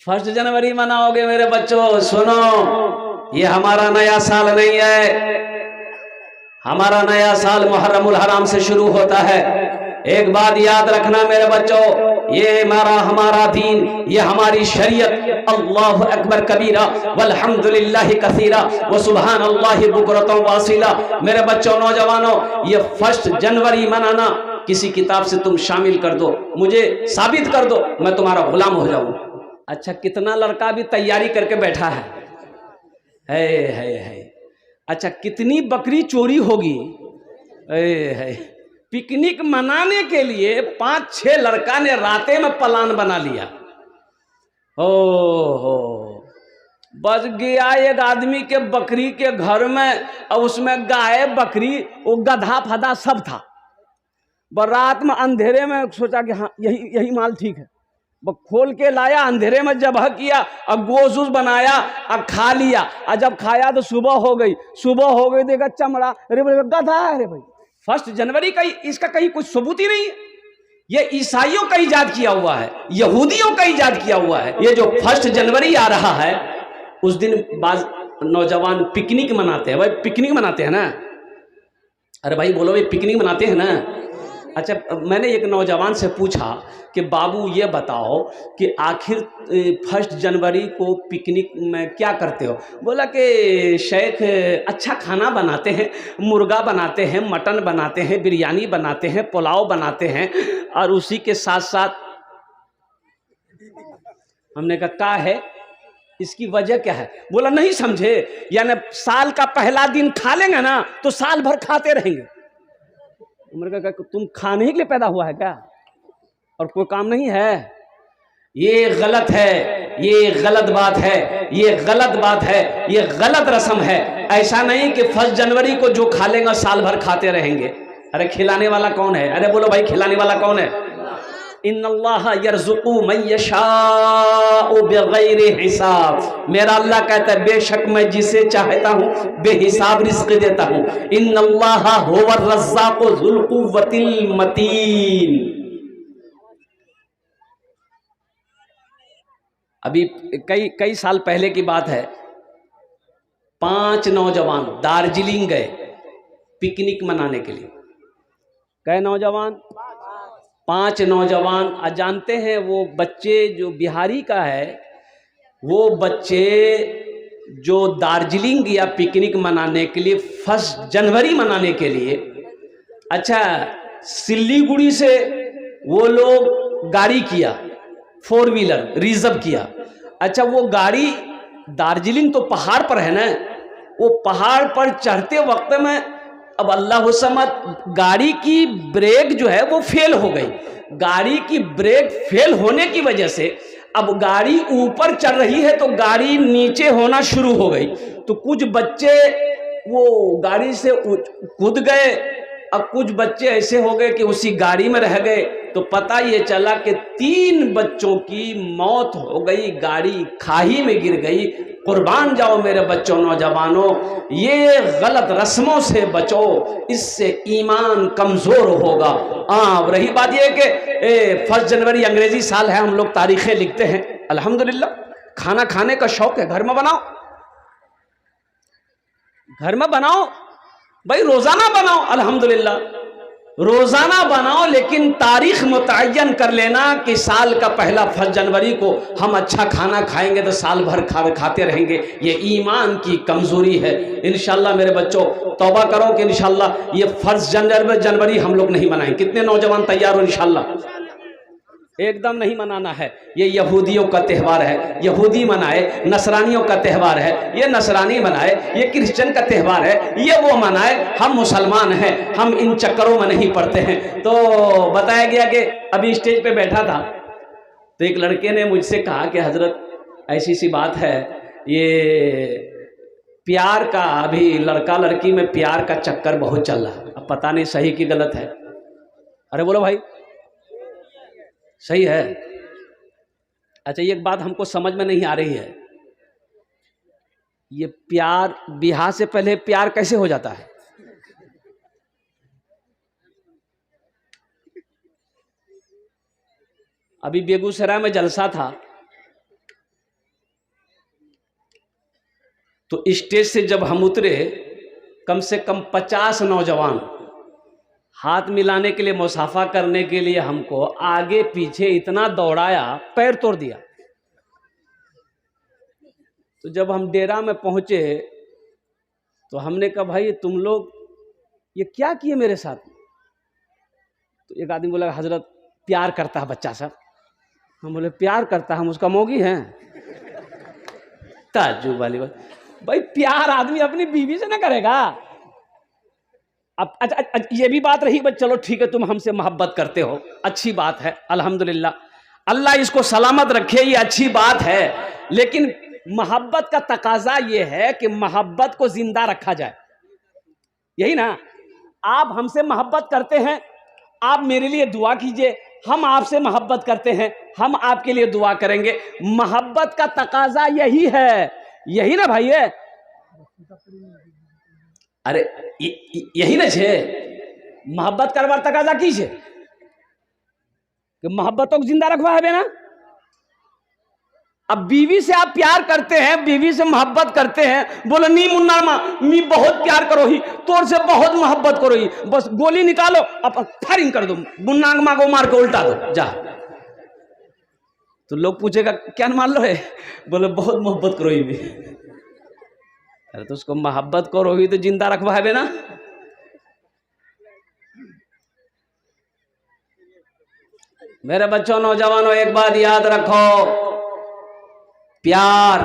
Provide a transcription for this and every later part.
First जनवरी मनाओगे मेरे बच्चों, सुनो, ये हमारा नया साल नहीं है। हमारा नया साल मुहर्रमुल हराम से शुरू होता है। एक बात याद रखना मेरे बच्चों, ये हमारा दीन, ये हमारी शरीयत, अल्लाहु अकबर कबीरा वल्हम्दुलिल्लाहि कसीरा व सुब्हानल्लाहि बुकरतन वासिला। मेरे बच्चों, नौजवानों, ये फर्स्ट जनवरी मनाना किसी किताब से तुम शामिल कर दो, मुझे साबित कर दो, मैं तुम्हारा गुलाम हो जाऊं। अच्छा, कितना लड़का भी तैयारी करके बैठा है। अच्छा, कितनी बकरी चोरी होगी है। पिकनिक मनाने के लिए 5-6 लड़का ने राते में प्लान बना लिया। हो बच गया एक आदमी के बकरी के घर में, और उसमें गाय बकरी वो गधा फदा सब था। रात में अंधेरे में सोचा कि हाँ यही माल ठीक है, खोल के लाया, अंधेरे में जबह किया और गोश्त वोश बनाया और खा लिया। और जब खाया तो सुबह हो गई, देखा चमड़ा, अरे गधा है। अरे भाई, फर्स्ट जनवरी का इसका कहीं कुछ सबूत ही नहीं है। ये ईसाइयों का इजाद किया हुआ है, यहूदियों का इजाद किया हुआ है। ये जो फर्स्ट जनवरी आ रहा है, उस दिन बाज नौजवान पिकनिक मनाते हैं। भाई पिकनिक मनाते हैं ना? अरे भाई बोलो, भाई पिकनिक मनाते हैं ना? अच्छा, मैंने एक नौजवान से पूछा कि बाबू ये बताओ कि आखिर फर्स्ट जनवरी को पिकनिक में क्या करते हो? बोला कि शेख अच्छा खाना बनाते हैं, मुर्गा बनाते हैं, मटन बनाते हैं, बिरयानी बनाते हैं, पुलाव बनाते हैं, और उसी के साथ साथ हमने कहा क्या है इसकी वजह क्या है? बोला नहीं समझे, यानी साल का पहला दिन खा लेंगे ना तो साल भर खाते रहेंगे। उम्र का तुम खाने के लिए पैदा हुआ है क्या, और कोई काम नहीं है? ये गलत है, ये गलत बात है, ये गलत बात है, ये गलत रस्म है। ऐसा नहीं कि फर्स्ट जनवरी को जो खा लेंगे साल भर खाते रहेंगे। अरे खिलाने वाला कौन है? अरे बोलो भाई, खिलाने वाला कौन है? इन्नल्लाह यर्ज़ुक़ु मन यशाअ बिग़ैरि हिसाब। मेरा अल्लाह कहता है बेशक मैं जिसे चाहता हूँ बेहिसाब रिज़्क़ देता हूँ। इन्नल्लाह हुवर रज़्ज़ाक़ु ज़ुल क़ुव्वतिल मतीन। अभी कई साल पहले की बात है, 5 नौजवान दार्जिलिंग गए पिकनिक मनाने के लिए। कई नौजवान? 5 नौजवान। जानते हैं वो बच्चे जो बिहारी का है, वो बच्चे जो दार्जिलिंग गया पिकनिक मनाने के लिए, फर्स्ट जनवरी मनाने के लिए। अच्छा, सिल्लीगुड़ी से वो लोग गाड़ी किया, 4 व्हीलर रिजर्व किया। अच्छा, वो गाड़ी, दार्जिलिंग तो पहाड़ पर है ना, वो पहाड़ पर चढ़ते वक्त में अब अल्लाह समद गाड़ी की ब्रेक जो है वो फेल हो गई। गाड़ी की ब्रेक फेल होने की वजह से अब गाड़ी ऊपर चढ़ रही है तो गाड़ी नीचे होना शुरू हो गई। तो कुछ बच्चे वो गाड़ी से कूद गए, अब कुछ बच्चे ऐसे हो गए कि उसी गाड़ी में रह गए। तो पता ये चला कि 3 बच्चों की मौत हो गई, गाड़ी खाई में गिर गई। कुर्बान जाओ मेरे बच्चों, नौजवानों, ये गलत रस्मों से बचो, इससे ईमान कमज़ोर होगा। रही बात ये कि फर्स्ट जनवरी अंग्रेजी साल है, हम लोग तारीखें लिखते हैं, अल्हम्दुलिल्लाह। खाना खाने का शौक है, घर में बनाओ, घर में बनाओ भाई, रोज़ाना बनाओ, अल्हम्दुलिल्लाह रोज़ाना बनाओ, लेकिन तारीख मुतय्यन कर लेना कि साल का पहला फर्स्ट जनवरी को हम अच्छा खाना खाएंगे तो साल भर खाते रहेंगे। ये ईमान की कमज़ोरी है। इंशाल्लाह मेरे बच्चों, तौबा करो कि इंशाल्लाह ये फर्स्ट जनवरी हम लोग नहीं मनाएंगे। कितने नौजवान तैयार हो? इंशाल्लाह एकदम नहीं मनाना है। ये यहूदियों का त्यौहार है, यहूदी मनाए। नसरानियों का त्यौहार है, ये नसरानी मनाए। ये क्रिश्चियन का त्यौहार है, ये वो मनाए। हम मुसलमान हैं, हम इन चक्करों में नहीं पड़ते हैं। तो बताया गया कि अभी स्टेज पे बैठा था तो एक लड़के ने मुझसे कहा कि हजरत ऐसी सी बात है, ये प्यार का, अभी लड़का लड़की में प्यार का चक्कर बहुत चल रहा है, अब पता नहीं सही कि गलत है। अरे बोलो भाई, सही है? अच्छा, एक बात हमको समझ में नहीं आ रही है, ये प्यार, ब्याह से पहले प्यार कैसे हो जाता है? अभी बेगूसराय में जलसा था, तो स्टेज से जब हम उतरे, कम से कम 50 नौजवान हाथ मिलाने के लिए, मुसाफा करने के लिए हमको आगे पीछे इतना दौड़ाया, पैर तोड़ दिया। तो जब हम डेरा में पहुंचे तो हमने कहा भाई तुम लोग ये क्या किए मेरे साथ? तो एक आदमी बोला हजरत प्यार करता है बच्चा सब। हम बोले प्यार करता है, हम उसका मौगी हैं? ताज्जुब वाली बात। भाई प्यार आदमी अपनी बीवी से ना करेगा। अब अच्छा ये भी बात रही, बस चलो ठीक है, तुम हमसे मोहब्बत करते हो, अच्छी बात है, अल्हम्दुलिल्लाह, अल्लाह इसको सलामत रखे, ये अच्छी बात है। लेकिन मोहब्बत का तकाजा ये है कि मोहब्बत को जिंदा रखा जाए, यही ना? आप हमसे मोहब्बत करते हैं, आप मेरे लिए दुआ कीजिए, हम आपसे मोहब्बत करते हैं, हम आपके लिए दुआ करेंगे। मोहब्बत का तकाजा यही है, यही ना भाई है? अरे यही ना छे मोहब्बत करवार तकाजा की छे कि मोहब्बतों को जिंदा रखवा है ना। अब बीवी से आप प्यार करते हैं, बीवी से मोहब्बत करते हैं, बोलो नी मुन्ना माँ मी बहुत प्यार करो ही, तोर से बहुत मोहब्बत करो ही, बस गोली निकालो अब फायरिंग कर दो, मुन्ना माँ को मार के उल्टा दो जा। तो लोग पूछेगा क्या मान लो है? बोले बहुत मोहब्बत करो ही भी। अरे तो उसको मोहब्बत करो ही तो जिंदा रखवा है ना। मेरे बच्चों, नौजवानों, एक बात याद रखो, प्यार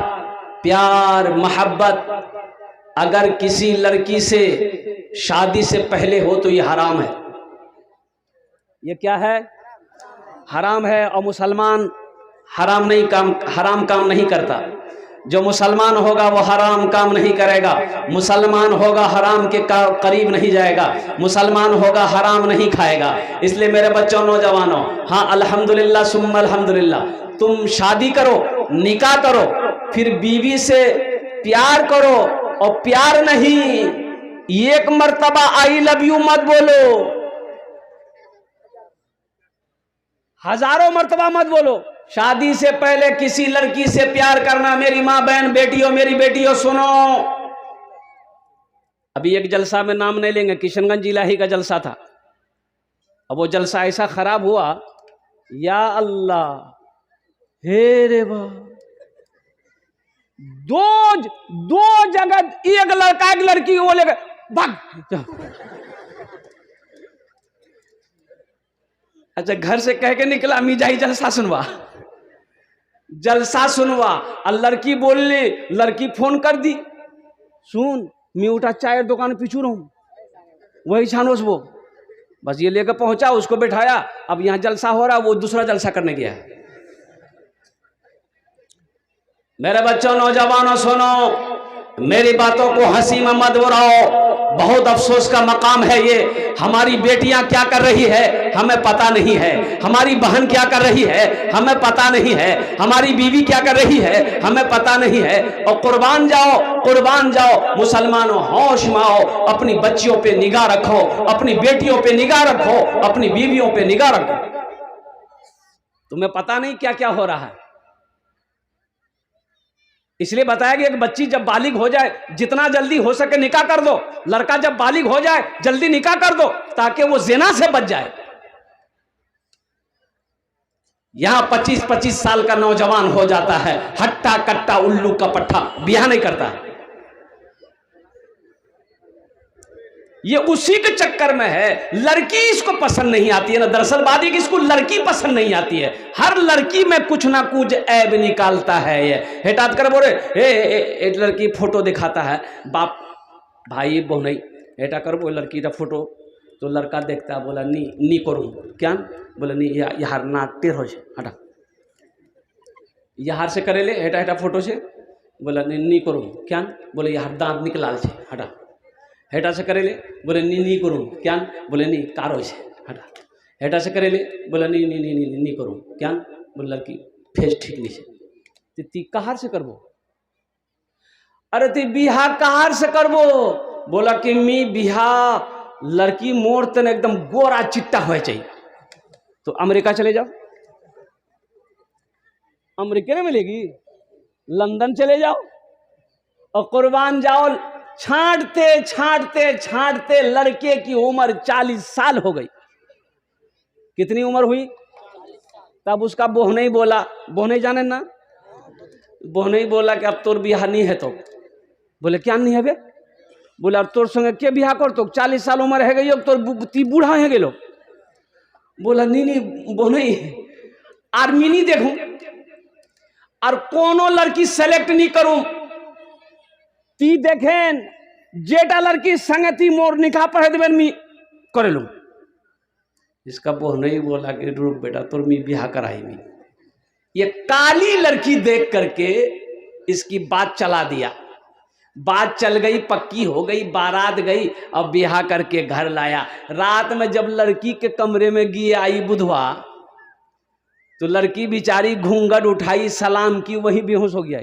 प्यार मोहब्बत अगर किसी लड़की से शादी से पहले हो तो ये हराम है। ये क्या है? हराम है। और मुसलमान हराम काम नहीं करता। जो मुसलमान होगा वो हराम काम नहीं करेगा, मुसलमान होगा हराम के करीब नहीं जाएगा, मुसलमान होगा हराम नहीं खाएगा। इसलिए मेरे बच्चों, नौजवानों, हाँ अल्हम्दुलिल्लाह सुम्मा अल्हम्दुलिल्लाह, तुम शादी करो, निकाह करो, फिर बीवी से प्यार करो, और प्यार नहीं, एक मर्तबा आई लव यू मत बोलो, हजारों मर्तबा मत बोलो। शादी से पहले किसी लड़की से प्यार करना, मेरी माँ बहन बेटियों, मेरी बेटियों सुनो। अभी एक जलसा में नाम नहीं लेंगे, किशनगंज इलाही का जलसा था। अब वो जलसा ऐसा खराब हुआ, या अल्लाह, हे रे बा, दो जगह एक लड़का एक लड़की वो लेकर भाग। अच्छा, घर से कह के निकला मिजाई जलसा सुनवा, जलसा सुनवा। और लड़की बोली, लड़की फोन कर दी, सुन मैं उठा चाय दुकान पीछू रहूं, वही छानोस वो बस ये लेकर पहुंचा, उसको बैठाया। अब यहां जलसा हो रहा, वो दूसरा जलसा करने गया है। मेरे बच्चों, नौजवानों, सुनो, मेरी बातों को हंसी में मत उड़ाओ। बहुत अफसोस का मकाम है ये। हमारी बेटियां क्या कर रही है हमें पता नहीं है, हमारी बहन क्या कर रही है हमें पता नहीं है, हमारी बीवी क्या कर रही है हमें पता नहीं है। और कुर्बान जाओ मुसलमानों, होश में आओ, अपनी बच्चियों पे निगाह रखो, अपनी बेटियों पे निगाह रखो, अपनी बीवियों पे निगाह रखो। तुम्हें पता नहीं क्या क्या हो रहा है। इसलिए बताया कि एक बच्ची जब बालिग हो जाए, जितना जल्दी हो सके निकाह कर दो। लड़का जब बालिग हो जाए जल्दी निकाह कर दो, ताकि वो ज़िना से बच जाए। यहां 25-25 साल का नौजवान हो जाता है, हट्टा कट्टा उल्लू का पट्टा, ब्याह नहीं करता। ये उसी के चक्कर में है, लड़की इसको पसंद नहीं आती है ना। दरअसल बात है कि इसको लड़की पसंद नहीं आती है, हर लड़की में कुछ ना कुछ ऐब निकालता है। ये हेटात कर बोले एक लड़की फोटो दिखाता है, बाप भाई बहु नहीं हेटा कर वो लड़की का फोटो, तो लड़का देखता है, बोला नी करूँ क्या, बोला नी यार नाक टेढ़ हो जाए, हटा यार से करे ले, हेटा फोटो से, बोला नी करूँ क्या, बोले यार दांत निकलाल छे, हटा हेटा से करेले, बोले नी करूँ क्या, बोले नी कारो से, हटा हेटा से करेले, बोला नी करूँ क्या, बोले लड़की फेस ठीक नहीं से, ती कहार से करबो, अरे ती बिहार कहार से करबो, बोला कि मी बिहार लड़की मोर तन एकदम गोरा चिट्टा हो चाहिए। तो अमेरिका चले जाओ, अमेरिका में मिलेगी, लंदन चले जाओ, और कुर्बान जाओ छांटते छांटते छांटते लड़के की उम्र 40 साल हो गई। कितनी उम्र हुई? तब उसका बोह नहीं बोला, बोह नहीं जाने ना, बोह नहीं बोला कि अब तोर बियाह नहीं है। तो बोले क्या नहीं है बे? बोले अब तोर संगे के बियाह कर, तो 40 साल उम्र है गई, तोर ती बूढ़ा है गेलो। बोला नहीं बोह नहीं, और मिनी देखूं और कोनो लड़की सेलेक्ट नहीं करूं, ती देखें जेटा लड़की संगे ती मोर निकाह पढ़े देवे मी करे लूं। इसका बोह नहीं बोला कि रुक बेटा तोर मी बियाह कराई मी। ये काली लड़की देख करके इसकी बात चला दिया, बात चल गई, पक्की हो गई, बारात गई, अब बियाह करके घर लाया। रात में जब लड़की के कमरे में गी आई बुधवा, तो लड़की बेचारी घूंघट उठाई, सलाम की, वही बेहोश हो गया।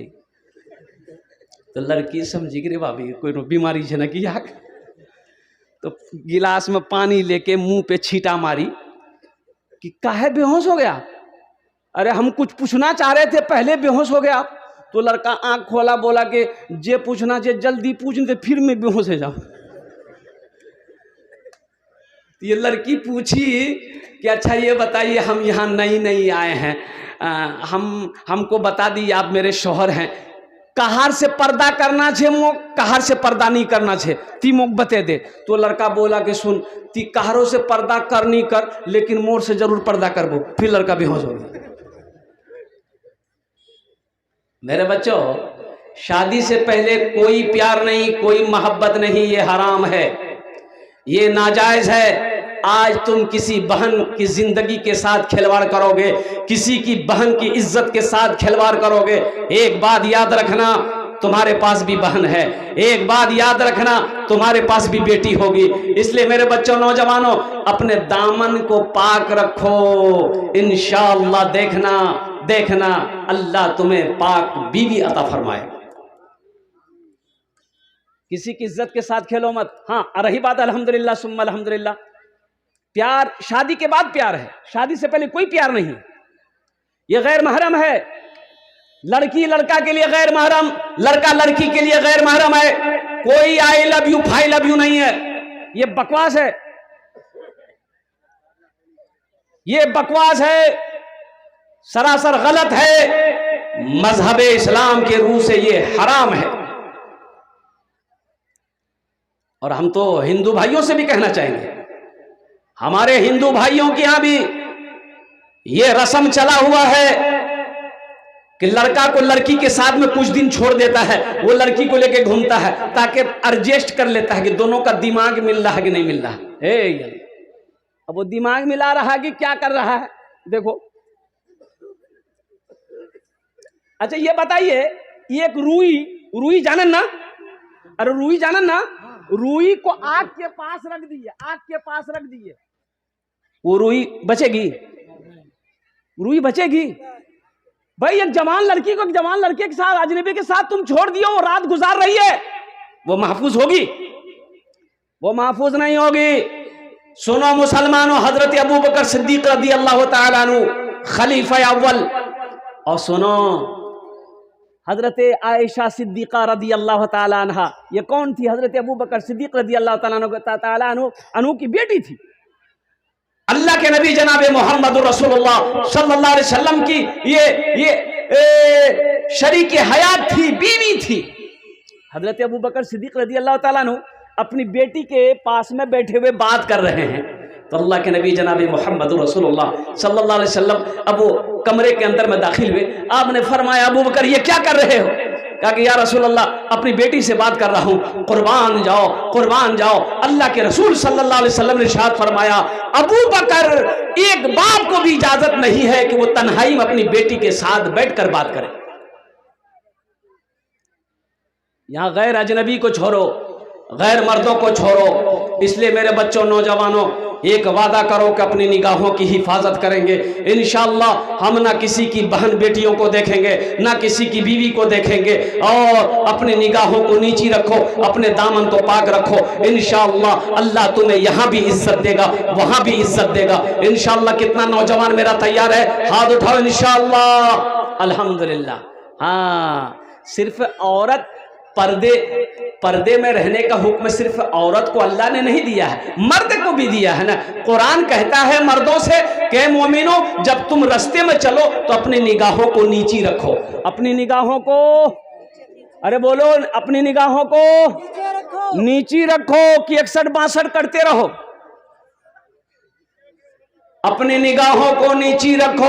तो लड़की समझी कि रे भाभी कोई बीमारी है ना कि यार, तो गिलास में पानी लेके मुंह पे छींटा मारी कि काहे बेहोश हो गया? अरे हम कुछ पूछना चाह रहे थे, पहले बेहोश हो गया। तो लड़का आंख खोला, बोला कि जे पूछना जे जल्दी पूछ दे, फिर मैं बेहोश हो जाऊं। ये लड़की पूछी कि अच्छा ये बताइए, हम यहाँ नई आए हैं, हमको बता दी आप मेरे शौहर हैं, कहार से पर्दा करना छे मोक, कहार से पर्दा नहीं करना छे, ती मोक बते दे। तो लड़का बोला कि सुन, ती कहारों से पर्दा कर नहीं कर, लेकिन मोर से जरूर पर्दा करबो। फिर लड़का बेहोश हो गया। मेरे बच्चों, शादी से पहले कोई प्यार नहीं, कोई मोहब्बत नहीं, ये हराम है, ये नाजायज है। आज तुम किसी बहन की जिंदगी के साथ खिलवाड़ करोगे, किसी की बहन की इज्जत के साथ खिलवाड़ करोगे। एक बात याद रखना, तुम्हारे पास भी बहन है, एक बात याद रखना, तुम्हारे पास भी बेटी होगी। इसलिए मेरे बच्चों, नौजवानों, अपने दामन को पाक रखो, इंशाअल्लाह देखना अल्लाह तुम्हें पाक बीवी अता फरमाए। किसी की इज्जत के साथ खेलो मत। हाँ, रही बात अल्हम्दुलिल्लाह सुम्मा अल्हम्दुलिल्लाह, प्यार शादी के बाद प्यार है, शादी से पहले कोई प्यार नहीं। ये गैर महरम है, लड़की लड़का के लिए गैर महरम, लड़का लड़की के लिए गैर महरम है। कोई आई लव यू फाई लव यू नहीं है, ये बकवास है, ये बकवास है, सरासर गलत है। मजहब इस्लाम के रूह से ये हराम है। और हम तो हिंदू भाइयों से भी कहना चाहेंगे, हमारे हिंदू भाइयों के यहां भी ये रस्म चला हुआ है कि लड़का को लड़की के साथ में कुछ दिन छोड़ देता है, वो लड़की को लेके घूमता है ताकि एडजस्ट कर लेता है कि दोनों का दिमाग मिल रहा है कि नहीं मिल रहा है। अब वो दिमाग मिला रहा है कि क्या कर रहा है, देखो। अच्छा ये बताइए, ये एक रुई जानन ना, अरे रुई जानन ना, रुई को आग के पास रख दिए, आग के पास रख दिए, वो रुई बचेगी? रुई बचेगी? भाई एक जवान लड़की को एक जवान लड़के के साथ, अजनबी के साथ तुम छोड़ दियो, वो रात गुजार रही है, वो महफूज होगी? वो महफूज नहीं होगी। सुनो मुसलमानों, हजरत अबू बकर सिद्दीक रदी अल्लाह तआला अन्हु खलीफा अव्वल, और सुनो हजरत आयशा सिद्दीका रदी अल्लाह तआला अन्हा, ये कौन थी? हजरत अबू बकर सिद्दीक रदी अल्लाह तआला अन्हु की बेटी थी। अल्लाह के नबी जनाब मोहम्मद रसूलुल्लाह सल्लल्लाहु अलैहि वसल्लम की ये शरीक हयात थी, बीवी थी। हजरत अबू बकर सिद्दीक रदी अल्लाह तआला अन्हु अपनी बेटी के पास में बैठे हुए बात कर रहे हैं, तो अल्लाह के नबी जनाब मोहम्मद रसूलुल्लाह सल्लल्लाहु अलैहि वसल्लम अब वो कमरे के अंदर में दाखिल हुए। आपने फरमाया, अबू बकर ये क्या कर रहे हो? कहा कि या रसूल अल्लाह, अपनी बेटी से बात कर रहा हूँ, कुर्बान जाओ, कुर्बान जाओ। अल्लाह के रसूल सल्लल्लाहु अलैहि वसल्लम ने इरशाद फरमाया, अबू बकर, एक बाप को भी इजाजत नहीं है कि वो तन्हाई में अपनी बेटी के साथ बैठकर बात करे। यहां गैर अजनबी को छोड़ो, गैर मर्दों को छोड़ो। इसलिए मेरे बच्चों, नौजवानों, एक वादा करो कि अपनी निगाहों की हिफाजत करेंगे। इंशाअल्लाह हम ना किसी की बहन बेटियों को देखेंगे, ना किसी की बीवी को देखेंगे, और अपनी निगाहों को नीची रखो, अपने दामन को पाक रखो। इंशाअल्लाह अल्लाह तुम्हें यहाँ भी इज्जत देगा, वहाँ भी इज्जत देगा। इंशाअल्लाह। कितना नौजवान मेरा तैयार है? हाथ उठाओ। इंशाअल्लाह, अल्हम्दुलिल्लाह। हाँ, सिर्फ औरत पर्दे में रहने का हुक्म सिर्फ औरत को अल्लाह ने नहीं दिया है, मर्द को भी दिया है ना। कुरान कहता है मर्दों से कि मोमिनो, जब तुम रास्ते में चलो तो अपनी निगाहों को नीची रखो, अपनी निगाहों को, अरे बोलो, अपनी निगाहों को नीची रखो कि 61-62 करते रहो। अपनी निगाहों को नीची रखो,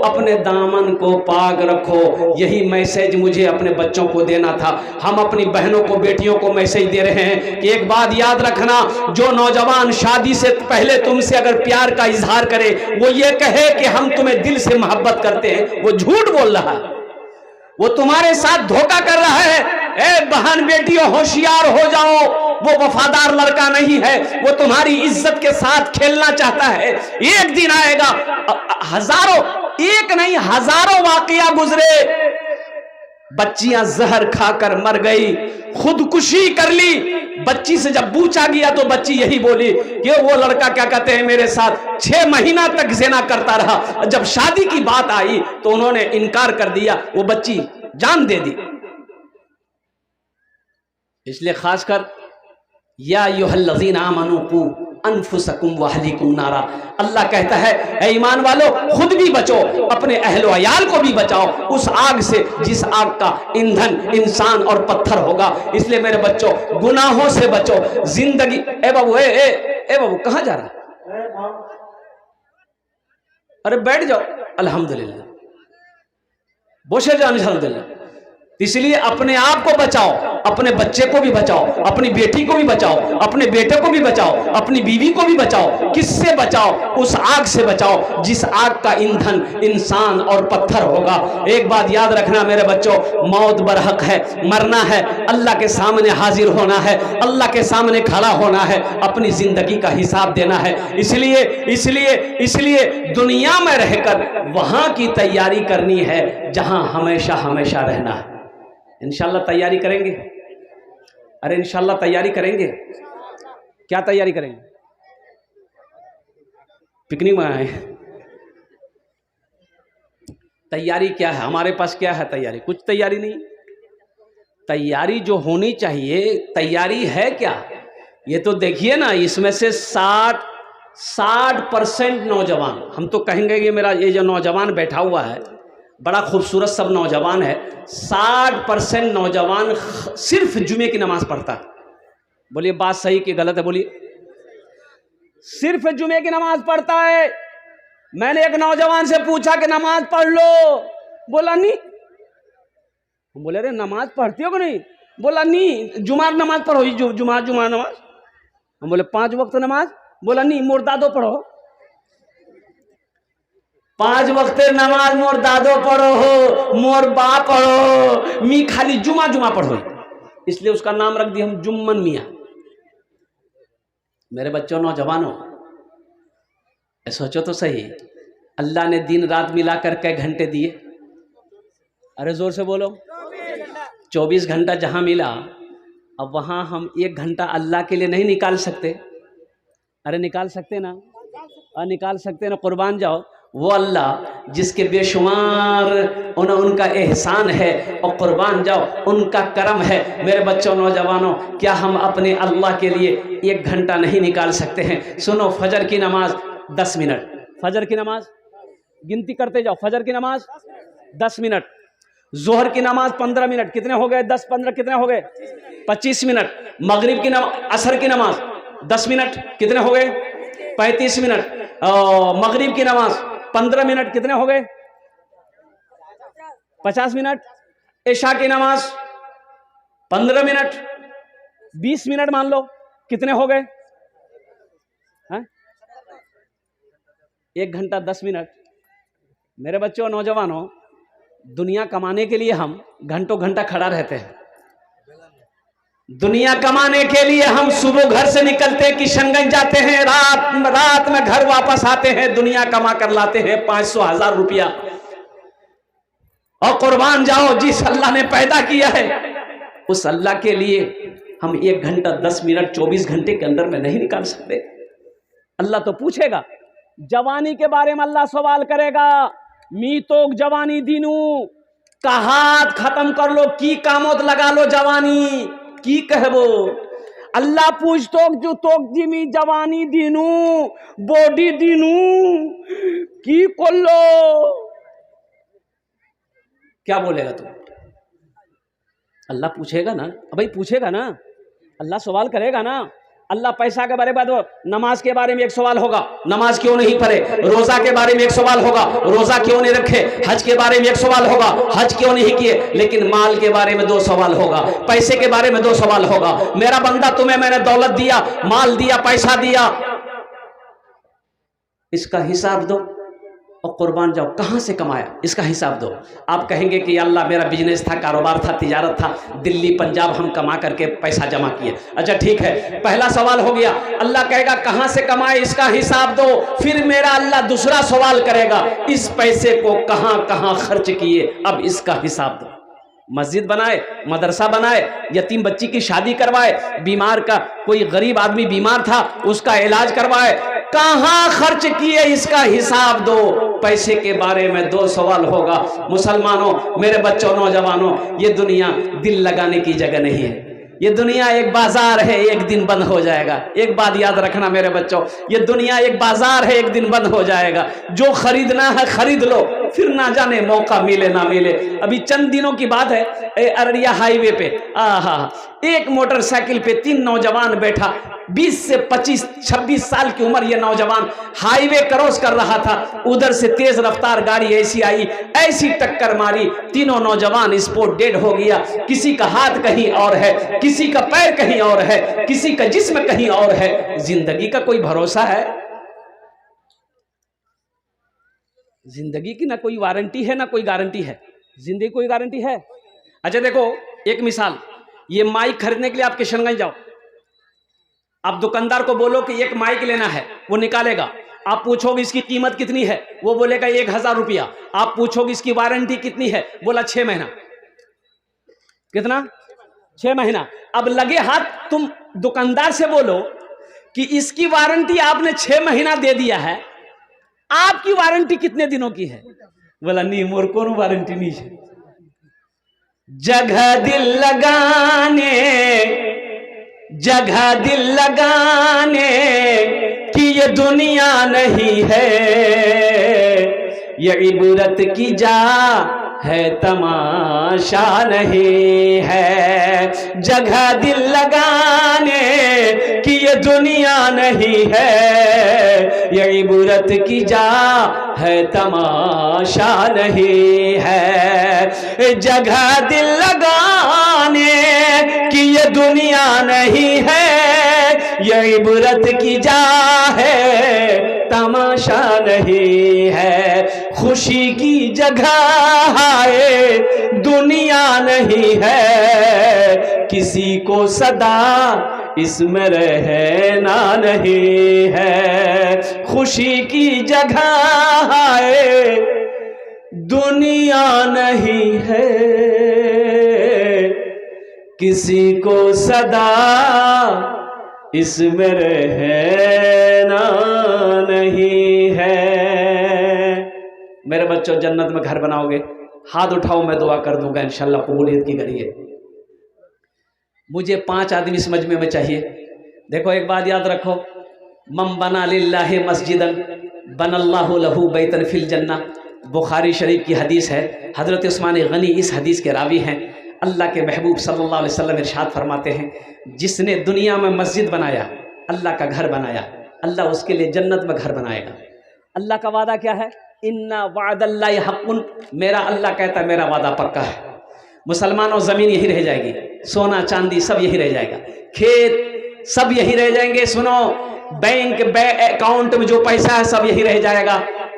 अपने दामन को पाक रखो। यही मैसेज मुझे अपने बच्चों को देना था। हम अपनी बहनों को, बेटियों को मैसेज दे रहे हैं कि एक बात याद रखना, जो नौजवान शादी से पहले तुमसे अगर प्यार का इजहार करे, वो ये कहे कि हम तुम्हें दिल से मोहब्बत करते हैं, वो झूठ बोल रहा है, वो तुम्हारे साथ धोखा कर रहा है। ए बहन बेटियों, होशियार हो जाओ, वो वफादार लड़का नहीं है, वो तुम्हारी इज्जत के साथ खेलना चाहता है। एक दिन आएगा, हजारों, एक नहीं हजारों वाकया गुजरे, बच्चियां जहर खाकर मर गई, खुदकुशी कर ली। बच्ची से जब पूछा गया तो बच्ची यही बोली कि वो लड़का क्या कहते हैं मेरे साथ 6 महीना तक ज़िना करता रहा। जब शादी की बात आई तो उन्होंने इनकार कर दिया, वो बच्ची जान दे दी। इसलिए खासकर या अय्युहल्लज़ीना आमनू कू अनफुसकुम व अहलीकुम नारा, अल्लाह कहता है ऐ ईमान वालों, खुद भी बचो, अपने अहलो अयाल को भी बचाओ उस आग से जिस आग का ईंधन इंसान और पत्थर होगा। इसलिए मेरे बच्चों, गुनाहों से बचो। जिंदगी, ए बाबू, ए बाबू, कहां जा रहा? अरे बैठ जाओ, अल्हम्दुलिल्लाह, बोशे जान अल्हम्दुलिल्लाह। इसलिए अपने आप को बचाओ, अपने बच्चे को भी बचाओ, अपनी बेटी को भी बचाओ, अपने बेटे को भी बचाओ, अपनी बीवी को भी बचाओ। किससे बचाओ? उस आग से बचाओ जिस आग का ईंधन इंसान और पत्थर होगा। एक बात याद रखना मेरे बच्चों, मौत बरहक है, मरना है, अल्लाह के सामने हाजिर होना है, अल्लाह के सामने खड़ा होना है, अपनी जिंदगी का हिसाब देना है। इसलिए दुनिया में रहकर वहां की तैयारी करनी है जहां हमेशा हमेशा रहना है। इंशाल्लाह तैयारी करेंगे? अरे इंशाल्लाह तैयारी करेंगे। क्या तैयारी करेंगे? पिकनिक में आए। तैयारी क्या है हमारे पास? क्या है तैयारी? कुछ तैयारी नहीं। तैयारी जो होनी चाहिए, तैयारी है क्या? ये तो देखिए ना, इसमें से 60% नौजवान, हम तो कहेंगे कि मेरा ये जो नौजवान बैठा हुआ है बड़ा खूबसूरत सब नौजवान है, 60% नौजवान सिर्फ जुमे की नमाज पढ़ता है। बोलिए बात सही कि गलत है? बोलिए। सिर्फ जुमे की नमाज पढ़ता है। मैंने एक नौजवान से पूछा कि नमाज पढ़ लो, बोला नहीं। हम बोले अरे नमाज पढ़ती हो कि नहीं? बोला नहीं, जुमा नमाज पढ़ो, जुमा नमाज। हम बोले 5 वक्त नमाज? बोला नहीं, मुर्दादो पढ़ो। 5 वक्त नमाज मोर दादो पढ़ो हो, मोर बा पढ़ो, मी खाली जुमा पढ़ो। इसलिए उसका नाम रख दिया हम जुम्मन मियाँ। मेरे बच्चों, नौजवानों, सोचो तो सही, अल्लाह ने दिन रात मिलाकर कई घंटे दिए? अरे जोर से बोलो। 24 घंटा जहां मिला, अब वहां हम 1 घंटा अल्लाह के लिए नहीं निकाल सकते? अरे निकाल सकते ना? निकाल सकते ना? कुर्बान जाओ। वो अल्लाह जिसके बेशुमार उनका एहसान है, और कुर्बान जाओ उनका करम है। मेरे बच्चों, नौजवानों, क्या हम अपने अल्लाह के लिए 1 घंटा नहीं निकाल सकते हैं? सुनो, फजर की नमाज 10 मिनट, फजर की नमाज गिनती करते जाओ। फजर की नमाज 10 मिनट, जोहर की नमाज 15 मिनट, कितने हो गए? 10 15 कितने हो गए? 25 मिनट। मगरिब की नमाज, असर की नमाज 10 मिनट, कितने हो गए? 35 मिनट। मगरिब की नमाज 15 मिनट, कितने हो गए? 50 मिनट। इशा की नमाज 15 मिनट, 20 मिनट मान लो, कितने हो गए? 1 घंटा 10 मिनट। मेरे बच्चों, नौजवानों, दुनिया कमाने के लिए हम घंटों घंटा खड़ा रहते हैं। दुनिया कमाने के लिए हम सुबह घर से निकलते किशनगंज जाते हैं, रात में घर वापस आते हैं, दुनिया कमा कर लाते हैं 500-1000 रुपया। और कुर्बान जाओ, जिस अल्लाह ने पैदा किया है उस अल्लाह के लिए हम 1 घंटा 10 मिनट 24 घंटे के अंदर में नहीं निकाल सकते। अल्लाह तो पूछेगा। जवानी के बारे में अल्लाह सवाल करेगा, मी तो जवानी दीनू, कहात खत्म कर लो, की कामत लगा लो जवानी की कहबो। अल्लाह पूछ जो तोक जिमी जवानी दिनू बॉडी दिनू की कर लो, क्या बोलेगा तू? अल्लाह पूछेगा ना, भाई पूछेगा ना, अल्लाह सवाल करेगा ना। अल्लाह पैसा के बारे में बात, नमाज के बारे में एक सवाल होगा, नमाज क्यों नहीं पढ़े। रोजा के बारे में एक सवाल होगा, रोजा क्यों नहीं रखे। हज के बारे में एक सवाल होगा, हज क्यों नहीं किए। लेकिन माल के बारे में 2 सवाल होगा, पैसे के बारे में 2 सवाल होगा। मेरा बंदा तुम्हें मैंने दौलत दिया, माल दिया, पैसा दिया, इसका हिसाब दो और कुर्बान जाओ, कहां से कमाया इसका हिसाब दो। आप कहेंगे कि अल्लाह मेरा बिजनेस था, कारोबार था, तिजारत था, दिल्ली पंजाब हम कमा करके पैसा जमा किए। अच्छा ठीक है, पहला सवाल हो गया। अल्लाह कहेगा कहां से कमाए इसका हिसाब दो। फिर मेरा अल्लाह दूसरा सवाल करेगा, इस पैसे को कहां कहां खर्च किए, अब इसका हिसाब दो। मस्जिद बनाए, मदरसा बनाए, यतीम बच्ची की शादी करवाए, बीमार का कोई गरीब आदमी बीमार था उसका इलाज करवाए, कहां खर्च किए इसका हिसाब दो। पैसे के बारे में 2 सवाल होगा। मुसलमानों, मेरे बच्चों, नौजवानों, ये दुनिया दिल लगाने की जगह नहीं है। ये दुनिया एक बाजार है, एक दिन बंद हो जाएगा। एक बात याद रखना मेरे बच्चों, ये दुनिया एक बाजार है, एक दिन बंद हो जाएगा। जो खरीदना है खरीद लो, फिर ना जाने मौका मिले ना मिले। अभी चंद दिनों की बात है, अररिया हाईवे पे एक मोटरसाइकिल पे 3 नौजवान बैठा, 20 से 25-26 साल की उम्र। ये नौजवान हाईवे क्रॉस कर रहा था, उधर से तेज रफ्तार गाड़ी ऐसी आई, ऐसी टक्कर मारी, तीनों नौजवान स्पॉट डेड हो गया। किसी का हाथ कहीं और है, किसी का पैर कहीं और है, किसी का जिस्म कहीं और है। जिंदगी का कोई भरोसा है? जिंदगी की ना कोई वारंटी है ना कोई गारंटी है। जिंदगी कोई गारंटी है? अच्छा देखो एक मिसाल, ये माइक खरीदने के लिए आप किशनगंज जाओ, आप दुकानदार को बोलो कि एक माइक लेना है, वो निकालेगा। आप पूछोगे इसकी कीमत कितनी है, वो बोलेगा 1000 रुपया। आप पूछोगे इसकी वारंटी कितनी है, बोला 6 महीना। कितना? 6 महीना। अब लगे हाथ तुम दुकानदार से बोलो कि इसकी वारंटी आपने 6 महीना दे दिया है, आपकी वारंटी कितने दिनों की है? बोला नहीं, मोर को वारंटी नहीं है। जगह दिल लगाने, जगह दिल लगाने कि ये दुनिया नहीं है, ये इबरत की जा है, तमाशा नहीं है। जगह दिल लगाने कि ये दुनिया नहीं है, ये इबरत की जा है, तमाशा नहीं है। जगह दिल लगाने कि ये दुनिया नहीं है, ये इबरत की जा है, तमाशा नहीं है। खुशी की जगह है, दुनिया नहीं है, किसी को सदा इसमें रहना नहीं है। खुशी की जगह है, दुनिया नहीं है, किसी को सदा इसमें रहना नहीं है। मेरे बच्चों, जन्नत में घर बनाओगे, हाथ उठाओ, मैं दुआ कर दूंगा इंशाल्लाह कबूलियत की करिए। मुझे 5 आदमी इस मजमे में चाहिए। देखो एक बात याद रखो, मम बना लिल्लाहि मस्जिदन बनल्लाहु लहू बैतन फिल जन्ना। बुखारी शरीफ की हदीस है, हज़रत उस्मान गनी इस हदीस के रावी हैं। अल्लाह के महबूब सल्लल्लाहु अलैहि वसल्लम इरशाद फरमाते हैं, जिसने दुनिया में मस्जिद बनाया, अल्लाह का घर बनाया, अल्लाह उसके लिए जन्नत में घर बनाएगा। अल्लाह का वादा क्या है? इन्ना वादल्लाहि हक़्क़ुन, मेरा अल्लाह कहता है मेरा वादा पक्का है। मुसलमानों, ज़मीन यही रह जाएगी, सोना चांदी सब यही रह जाएगा, खेत सब यही रह जाएंगे। सुनो, बैंक अकाउंट में जो पैसा है सब यही रह जाएगा।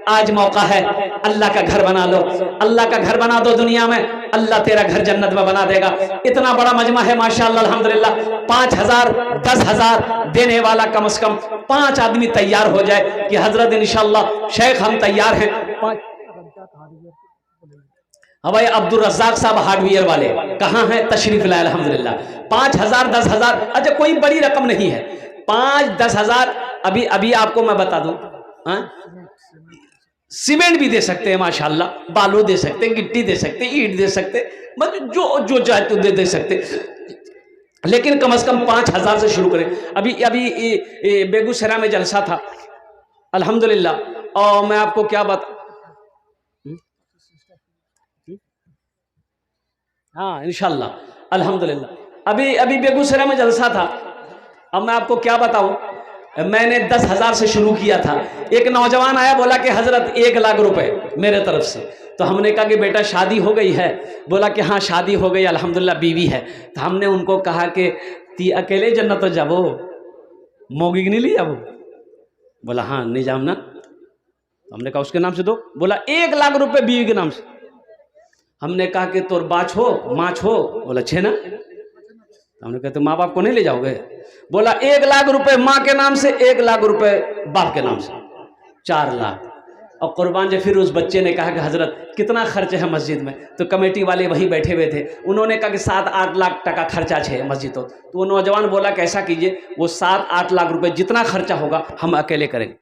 आज मौका है, अल्लाह का घर बना लो, अल्लाह का घर बना दो दुनिया में, अल्लाह तेरा घर जन्नत में बना देगा। इतना बड़ा मजमा है माशाअल्लाह अल्हम्दुलिल्लाह। 5000 10,000 देने वाला कम से कम 5 आदमी तैयार हो जाए कि हजरत इंशाअल्लाह शेख हम तैयार हैं। भाई अब्दुल रज़्ज़ाक साहब हार्डवेयर वाले कहाँ हैं? तशरीफ लाए अल्हम्दुलिल्लाह। 5000 10,000, अच्छा कोई बड़ी रकम नहीं है, 5-10 हज़ार। अभी आपको मैं बता दूं, सीमेंट भी दे सकते हैं माशाल्लाह, बालू दे सकते हैं, गिट्टी दे सकते हैं, ईंट दे सकते हैं, मतलब जो जो चाहे तो दे सकते, लेकिन कम से कम 5,000 से शुरू करें। अभी अभी बेगूसराय में जलसा था अल्हम्दुलिल्लाह, और मैं आपको क्या बता, हाँ इंशाल्लाह अल्हम्दुलिल्लाह, अभी अभी बेगूसराय में जलसा था। अब मैं आपको क्या बताऊं, मैंने 10,000 से शुरू किया था। एक नौजवान आया, बोला कि हजरत 1 लाख रुपए मेरे तरफ से। तो हमने कहा कि बेटा शादी हो गई है? बोला कि हाँ शादी हो गई अल्हम्दुलिल्लाह, बीवी है। तो हमने उनको कहा कि ती अकेले जन्नत तो जाबो, मोगी नहीं ली जाबो? बोला हाँ नहीं जाम ना। तो हमने कहा उसके नाम से दो। बोला 1 लाख रुपए बीवी के नाम से। हमने कहा कि तोर बाछ हो माछ हो? बोला छे ना। हमने कहा तो माँ बाप को नहीं ले जाओगे? बोला 1 लाख रुपए माँ के नाम से, 1 लाख रुपए बाप के नाम से, 4 लाख। और कुर्बान जो फिर उस बच्चे ने कहा कि हजरत कितना खर्च है मस्जिद में? तो कमेटी वाले वहीं बैठे हुए थे, उन्होंने कहा कि 7-8 लाख टका खर्चा है मस्जिद। तो वो नौजवान बोला कि ऐसा कीजिए, वो 7-8 लाख रुपए जितना खर्चा होगा हम अकेले करेंगे।